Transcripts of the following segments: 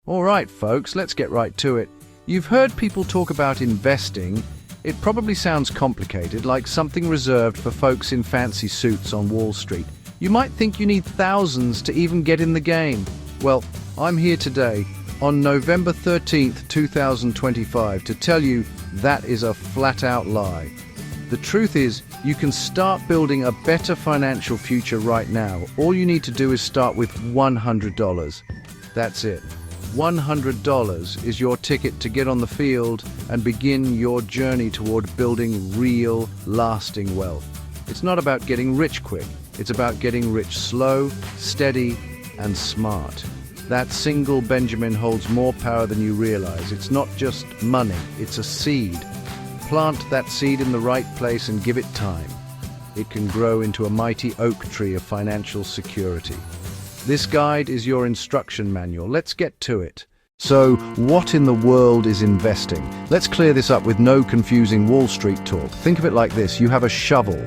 All right, folks, let's get right to it. You've heard people talk about investing. It probably sounds complicated, like something reserved for folks in fancy suits on Wall Street. You might think you need thousands to even get in the game. Well, I'm here today, on November 13th, 2025, to tell you that is a flat-out lie. The truth is, you can start building a better financial future right now. All you need to do is start with $100. That's it. $100 is your ticket to get on the field and begin your journey toward building real, lasting wealth. It's not about getting rich quick. It's about getting rich slow, steady, and smart. That single Benjamin holds more power than you realize. It's not just money, it's a seed. Plant that seed in the right place and give it time. It can grow into a mighty oak tree of financial security. This guide is your instruction manual. Let's get to it. So, what in the world is investing? Let's clear this up with no confusing Wall Street talk. Think of it like this. You have a shovel.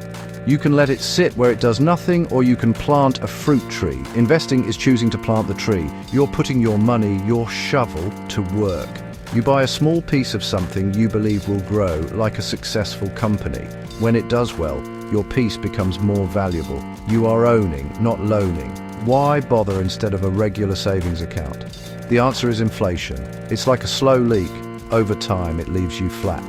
You can let it sit where it does nothing, or you can plant a fruit tree. Investing is choosing to plant the tree. You're putting your money, your shovel, to work. You buy a small piece of something you believe will grow, like a successful company. When it does well, your piece becomes more valuable. You are owning, not loaning. Why bother instead of a regular savings account? The answer is inflation. It's like a slow leak. Over time, it leaves you flat.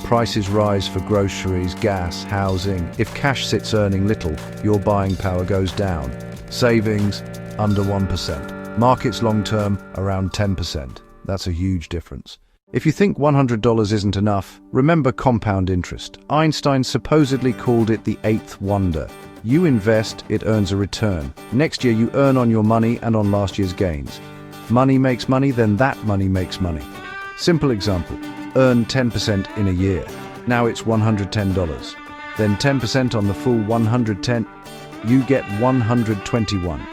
Prices rise for groceries, gas, housing. If cash sits earning little, your buying power goes down. Savings, under 1%. Markets long-term, around 10%. That's a huge difference. If you think $100 isn't enough, remember compound interest. Einstein supposedly called it the eighth wonder. You invest, it earns a return. Next year you earn on your money and on last year's gains. Money makes money, then that money makes money. Simple example, earn 10% in a year. Now it's $110. Then 10% on the full 110, you get 121.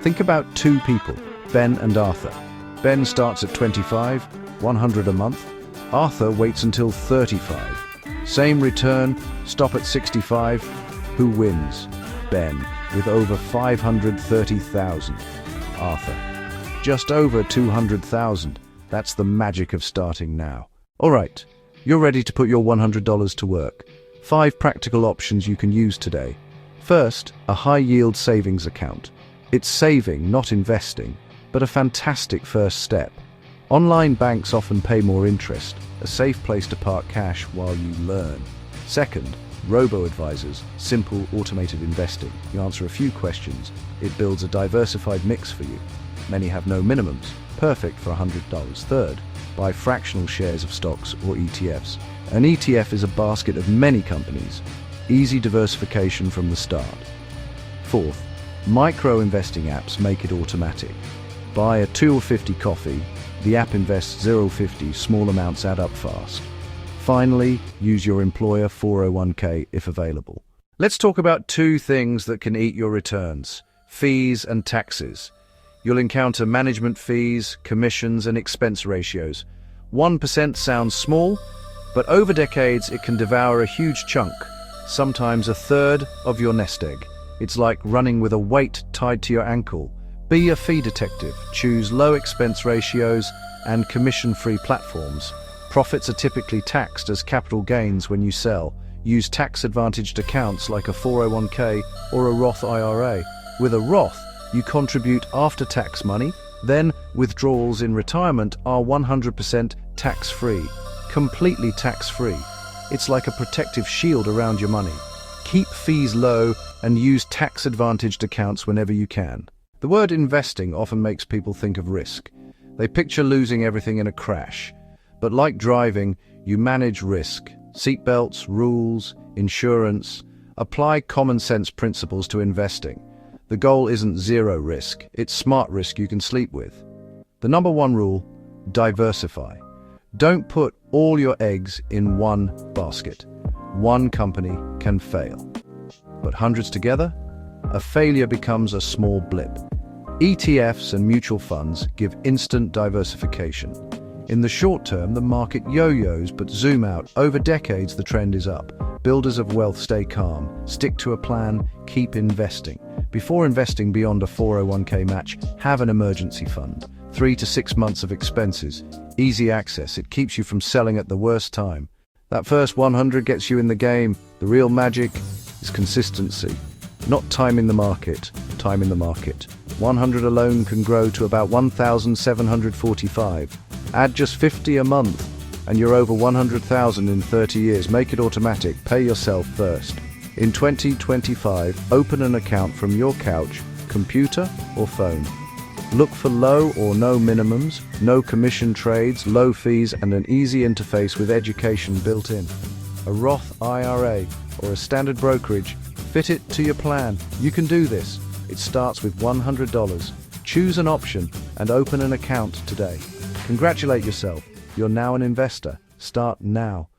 Think about two people, Ben and Arthur. Ben starts at 25, 100 a month. Arthur waits until 35. Same return, stop at 65. Who wins? Ben, with over 530,000. Arthur, just over 200,000. That's the magic of starting now. All right, you're ready to put your $100 to work. 5 practical options you can use today. First, a high-yield savings account. It's saving, not investing, but a fantastic first step. Online banks often pay more interest, a safe place to park cash while you learn. Second, robo-advisors, simple automated investing. You answer a few questions, it builds a diversified mix for you. Many have no minimums, perfect for $100. Third, buy fractional shares of stocks or ETFs. An ETF is a basket of many companies, easy diversification from the start. Fourth, micro-investing apps make it automatic. Buy a $2.50 coffee, the app invests $0.50, small amounts add up fast. Finally, use your employer 401k if available. Let's talk about 2 things that can eat your returns: fees and taxes. You'll encounter management fees, commissions, and expense ratios. 1% sounds small, but over decades it can devour a huge chunk, sometimes a third of your nest egg. It's like running with a weight tied to your ankle. Be a fee detective. Choose low expense ratios and commission-free platforms. Profits are typically taxed as capital gains when you sell. Use tax-advantaged accounts like a 401k or a Roth IRA. With a Roth, you contribute after-tax money, then withdrawals in retirement are 100% tax-free. Completely tax-free. It's like a protective shield around your money. Keep fees low and use tax-advantaged accounts whenever you can. The word investing often makes people think of risk. They picture losing everything in a crash. But like driving, you manage risk. Seatbelts, rules, insurance. Apply common sense principles to investing. The goal isn't zero risk, it's smart risk you can sleep with. The number 1 rule, diversify. Don't put all your eggs in one basket. One company can fail. But hundreds together? A failure becomes a small blip. ETFs and mutual funds give instant diversification. In the short term, the market yo-yos, but zoom out. Over decades, the trend is up. Builders of wealth stay calm, stick to a plan, keep investing. Before investing beyond a 401k match, have an emergency fund. 3 to 6 months of expenses. Easy access, it keeps you from selling at the worst time. That first 100 gets you in the game. The real magic is consistency, not time in the market. Time in the market. 100 alone can grow to about 1,745. Add just 50 a month, and you're over 100,000 in 30 years. Make it automatic. Pay yourself first. In 2025, open an account from your couch, computer, or phone. Look for low or no minimums, no commission trades, low fees, and an easy interface with education built in. A Roth IRA or a standard brokerage, fit it to your plan. You can do this. It starts with $100. Choose an option and open an account today. Congratulate yourself. You're now an investor. Start now.